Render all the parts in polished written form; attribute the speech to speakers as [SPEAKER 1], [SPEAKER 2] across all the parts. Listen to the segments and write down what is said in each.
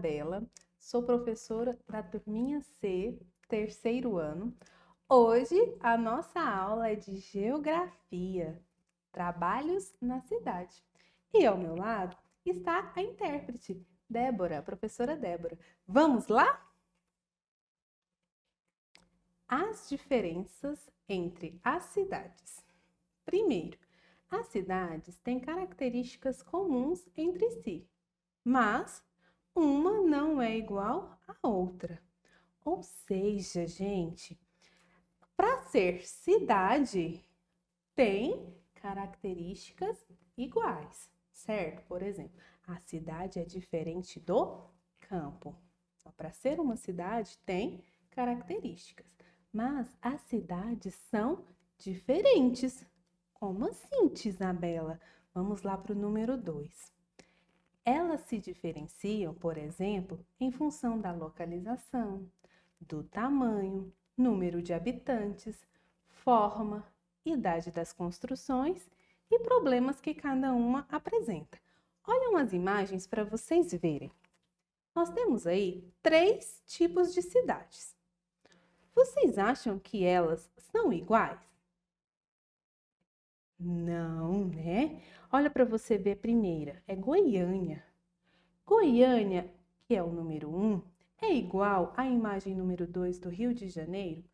[SPEAKER 1] Isabela, sou professora da turminha C, terceiro ano. Hoje a nossa aula é de Geografia, trabalhos na cidade. E ao meu lado está a intérprete, Débora, a professora Débora. Vamos lá? As diferenças entre as cidades. Primeiro, as cidades têm características comuns entre si, mas uma não é igual à outra. Ou seja, gente, para ser cidade, tem características iguais, certo? Por exemplo, a cidade é diferente do campo. Para ser uma cidade, tem características, mas as cidades são diferentes. Como assim, Isabela? Vamos lá para o número 2. Elas se diferenciam, por exemplo, em função da localização, do tamanho, número de habitantes, forma, idade das construções e problemas que cada uma apresenta. Olhem as imagens para vocês verem. Nós temos aí 3 tipos de cidades. Vocês acham que elas são iguais? Não, né? Olha para você ver a primeira, é Goiânia. Goiânia, que é o número 1, é igual à imagem número 2 do Rio de Janeiro?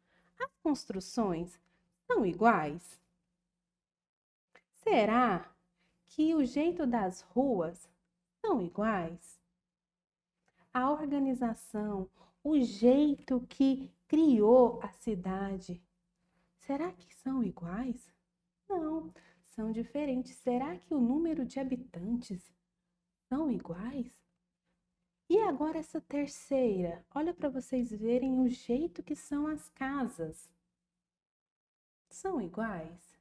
[SPEAKER 1] As construções são iguais? Será que o jeito das ruas são iguais? A organização, o jeito que criou a cidade, será que são iguais? Não, são diferentes. Será que o número de habitantes são iguais? E agora essa terceira, olha para vocês verem o jeito que são as casas. São iguais?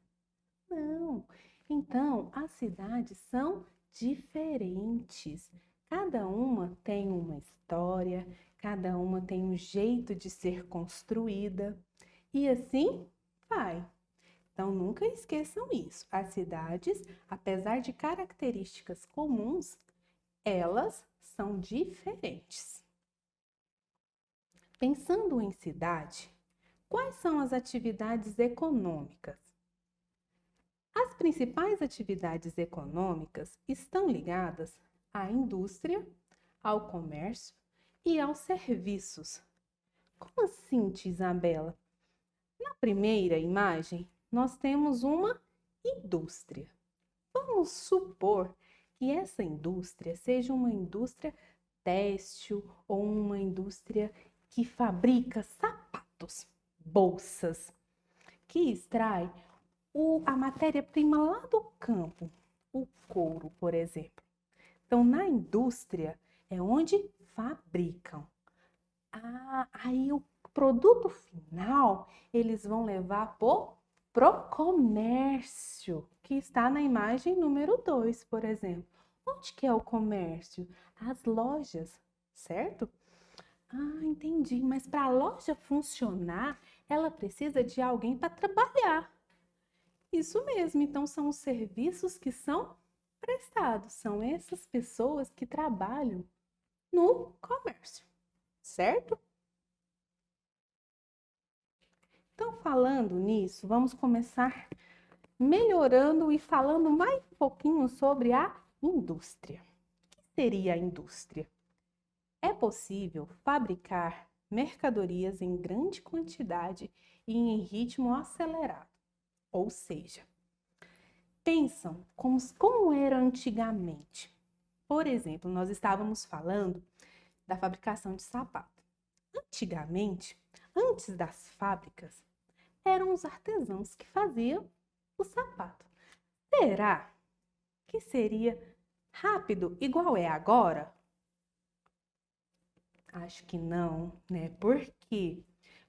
[SPEAKER 1] Não. Então, as cidades são diferentes. Cada uma tem uma história, cada uma tem um jeito de ser construída. E assim vai. Então, nunca esqueçam isso. As cidades, apesar de características comuns, elas são diferentes. Pensando em cidade, quais são as atividades econômicas? As principais atividades econômicas estão ligadas à indústria, ao comércio e aos serviços. Como assim, tia Isabela? Na primeira imagem, nós temos uma indústria. Vamos supor que essa indústria seja uma indústria têxtil ou uma indústria que fabrica sapatos, bolsas, que extrai a matéria-prima lá do campo, o couro, por exemplo. Então, na indústria é onde fabricam. Aí o produto final eles vão levar pro comércio, que está na imagem número 2, por exemplo. Onde que é o comércio? As lojas, certo? Entendi. Mas para a loja funcionar, ela precisa de alguém para trabalhar. Isso mesmo. Então, são os serviços que são prestados. São essas pessoas que trabalham no comércio, certo? Então, falando nisso, vamos começar melhorando e falando mais um pouquinho sobre a indústria. O que seria a indústria? É possível fabricar mercadorias em grande quantidade e em ritmo acelerado. Ou seja, pensam como era antigamente. Por exemplo, nós estávamos falando da fabricação de sapato. Antigamente, antes das fábricas, eram os artesãos que faziam o sapato. Será que seria rápido igual é agora? Acho que não, né? Por quê?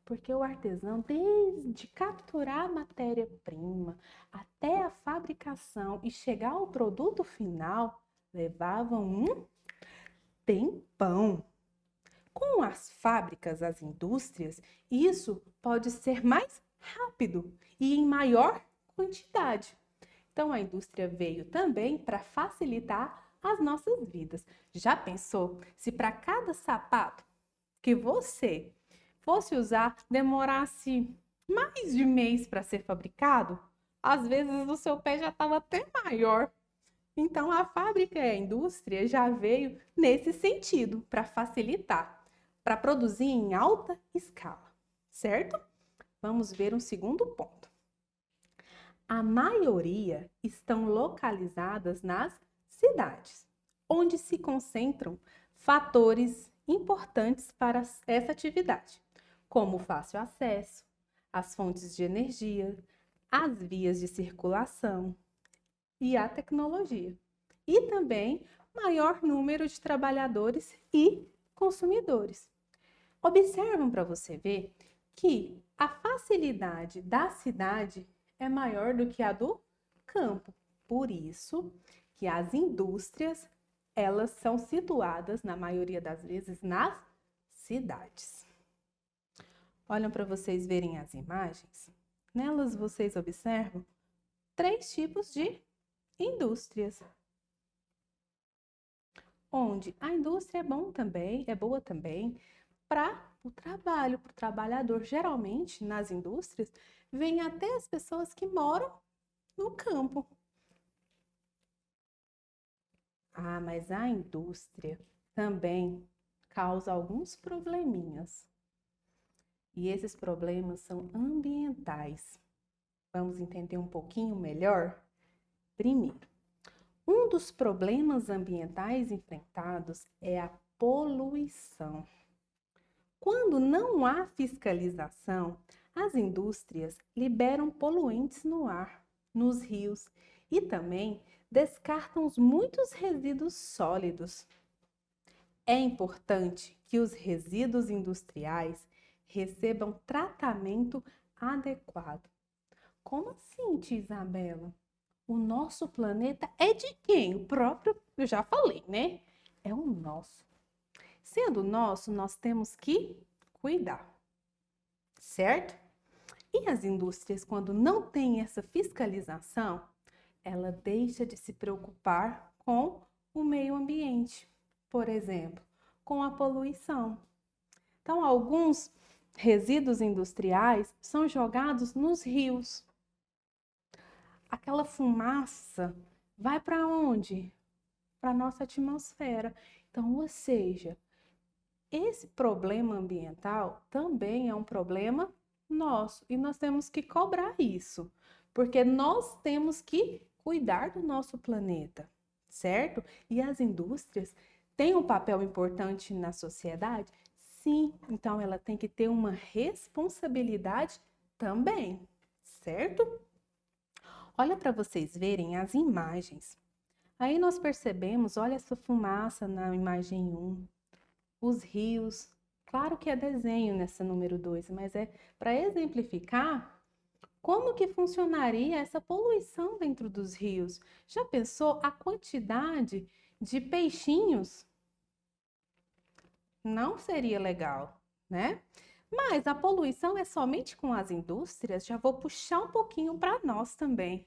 [SPEAKER 1] Porque o artesão, desde capturar a matéria-prima até a fabricação e chegar ao produto final, levava um tempão. Com as fábricas, as indústrias, isso pode ser mais rápido e em maior quantidade. Então, a indústria veio também para facilitar as nossas vidas. Já pensou se para cada sapato que você fosse usar demorasse mais de mês para ser fabricado? Às vezes o seu pé já estava até maior. Então a fábrica e a indústria já veio nesse sentido, para facilitar, para produzir em alta escala, certo? Vamos ver um segundo ponto. A maioria estão localizadas nas cidades, onde se concentram fatores importantes para essa atividade, como o fácil acesso, as fontes de energia, as vias de circulação e a tecnologia. E também maior número de trabalhadores e consumidores. Observam para você ver que a facilidade da cidade é maior do que a do campo. Por isso que as indústrias, elas são situadas, na maioria das vezes, nas cidades. Olham para vocês verem as imagens. Nelas vocês observam 3 tipos de indústrias. Onde a indústria é boa também para o trabalho, para o trabalhador. Geralmente, nas indústrias, vem até as pessoas que moram no campo. Ah, mas a indústria também causa alguns probleminhas. E esses problemas são ambientais. Vamos entender um pouquinho melhor? Primeiro, um dos problemas ambientais enfrentados é a poluição. Quando não há fiscalização, as indústrias liberam poluentes no ar, nos rios e também descartam muitos resíduos sólidos. É importante que os resíduos industriais recebam tratamento adequado. Como assim, tia Isabela? O nosso planeta é de quem? O próprio, eu já falei, né? É o nosso. Sendo nosso, nós temos que cuidar, certo? E as indústrias, quando não têm essa fiscalização, ela deixa de se preocupar com o meio ambiente, por exemplo, com a poluição. Então, alguns resíduos industriais são jogados nos rios. Aquela fumaça vai para onde? Para a nossa atmosfera. Então, ou seja, esse problema ambiental também é um problema nosso e nós temos que cobrar isso, porque nós temos que cuidar do nosso planeta, certo? E as indústrias têm um papel importante na sociedade? Sim, então ela tem que ter uma responsabilidade também, certo? Olha para vocês verem as imagens. Aí nós percebemos, olha essa fumaça na imagem 1, os rios. Claro que é desenho nessa número 2, mas é para exemplificar como que funcionaria essa poluição dentro dos rios. Já pensou a quantidade de peixinhos? Não seria legal, né? Mas a poluição é somente com as indústrias? Já vou puxar um pouquinho para nós também.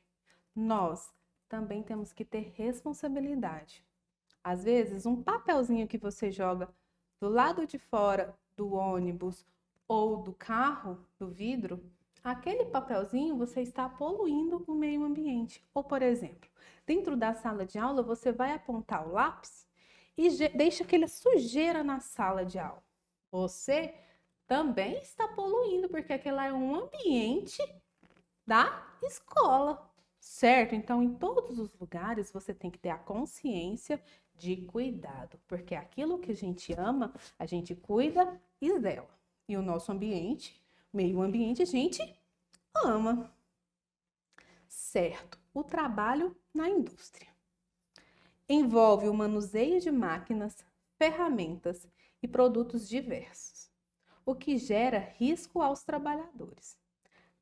[SPEAKER 1] Nós também temos que ter responsabilidade. Às vezes, um papelzinho que você joga do lado de fora do ônibus ou do carro, do vidro, aquele papelzinho você está poluindo o meio ambiente. Ou, por exemplo, dentro da sala de aula, você vai apontar o lápis e deixa aquela sujeira na sala de aula. Você também está poluindo, porque aquele é um ambiente da escola, certo? Então, em todos os lugares, você tem que ter a consciência de cuidado, porque aquilo que a gente ama, a gente cuida e zela. E o nosso ambiente, meio ambiente, a gente ama. Certo, o trabalho na indústria envolve o manuseio de máquinas, ferramentas e produtos diversos, o que gera risco aos trabalhadores.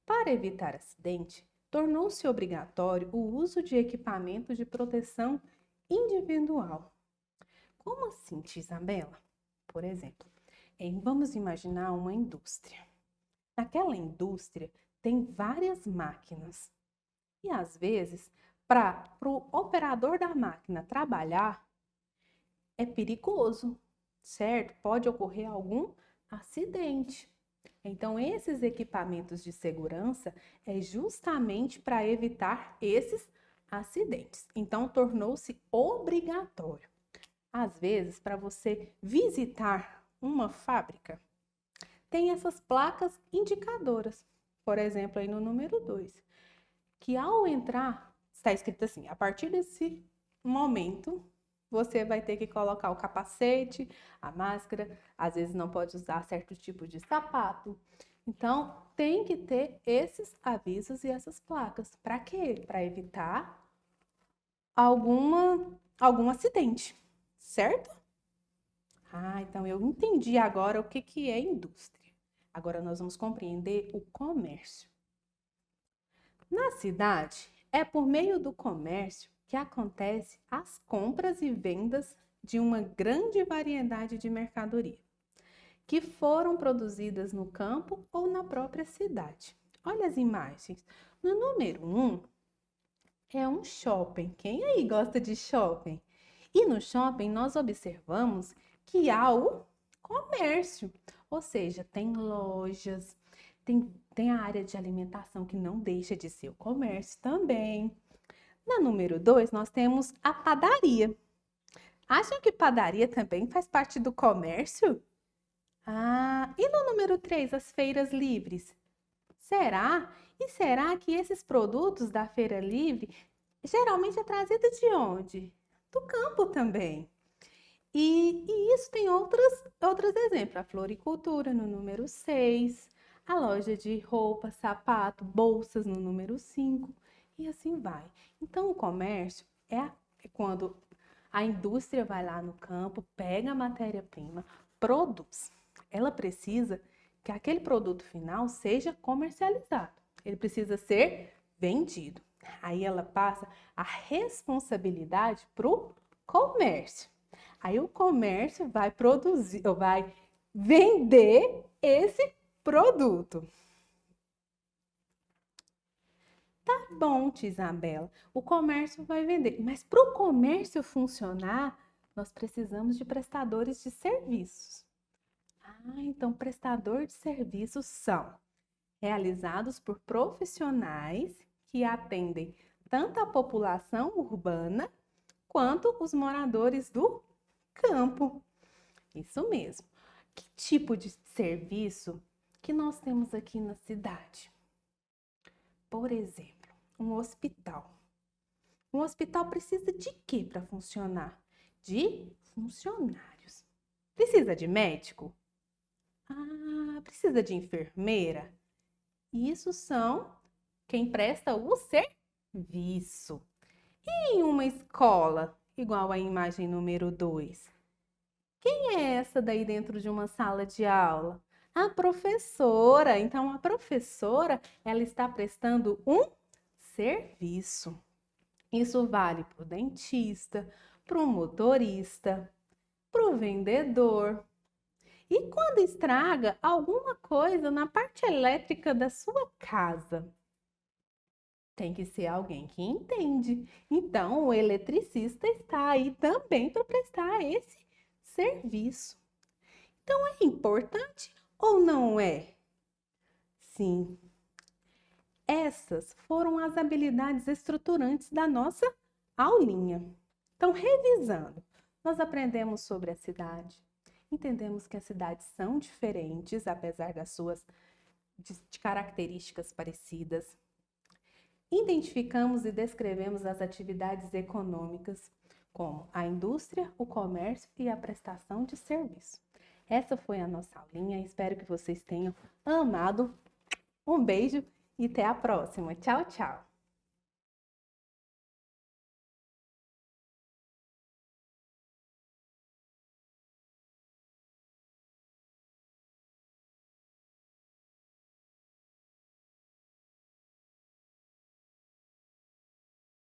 [SPEAKER 1] Para evitar acidente, tornou-se obrigatório o uso de equipamentos de proteção individual. Como assim, tia Isabela? Por exemplo, vamos imaginar uma indústria. Naquela indústria tem várias máquinas. E às vezes, para o operador da máquina trabalhar, é perigoso, certo? Pode ocorrer algum acidente. Então, esses equipamentos de segurança é justamente para evitar esses acidentes. Então, tornou-se obrigatório. Às vezes, para você visitar uma fábrica, tem essas placas indicadoras. Por exemplo, aí no número 2, que ao entrar, está escrito assim: a partir desse momento, você vai ter que colocar o capacete, a máscara, às vezes não pode usar certo tipo de sapato. Então, tem que ter esses avisos e essas placas. Para quê? Para evitar algum acidente, certo? Então eu entendi agora o que é indústria. Agora nós vamos compreender o comércio. Na cidade, é por meio do comércio que acontece as compras e vendas de uma grande variedade de mercadoria, que foram produzidas no campo ou na própria cidade. Olha as imagens. No número 1, é um shopping. Quem aí gosta de shopping? E no shopping nós observamos que há o comércio, ou seja, tem lojas, tem a área de alimentação que não deixa de ser o comércio também. Na número 2, nós temos a padaria. Acham que padaria também faz parte do comércio? E no número 3, as feiras livres? Será? E será que esses produtos da feira livre geralmente é trazido de onde? Do campo também. E isso tem outros exemplos. A floricultura no número 6, a loja de roupa, sapato, bolsas no número 5 e assim vai. Então, o comércio é quando a indústria vai lá no campo, pega a matéria-prima, produz. Ela precisa que aquele produto final seja comercializado. Ele precisa ser vendido. Aí ela passa a responsabilidade para o comércio. Aí o comércio vai produzir, ou vai vender esse produto. Tá bom, tia Isabela, o comércio vai vender, mas para o comércio funcionar, nós precisamos de prestadores de serviços. Então prestador de serviços são realizados por profissionais que atendem tanto a população urbana quanto os moradores do campo. Isso mesmo. Que tipo de serviço que nós temos aqui na cidade? Por exemplo, um hospital. Um hospital precisa de quê para funcionar? De funcionários. Precisa de médico? Precisa de enfermeira? Isso são quem presta o serviço. E em uma escola, igual a imagem número 2? Quem é essa daí dentro de uma sala de aula? A professora. Então, a professora, ela está prestando um serviço. Isso vale para o dentista, para o motorista, para o vendedor. E quando estraga alguma coisa na parte elétrica da sua casa, tem que ser alguém que entende. Então, o eletricista está aí também para prestar esse serviço. Então, é importante ou não é? Sim. Essas foram as habilidades estruturantes da nossa aulinha. Então, revisando, nós aprendemos sobre a cidade, entendemos que as cidades são diferentes, apesar das suas de características parecidas. Identificamos e descrevemos as atividades econômicas, como a indústria, o comércio e a prestação de serviço. Essa foi a nossa aulinha, espero que vocês tenham amado. Um beijo e até a próxima. Tchau, tchau!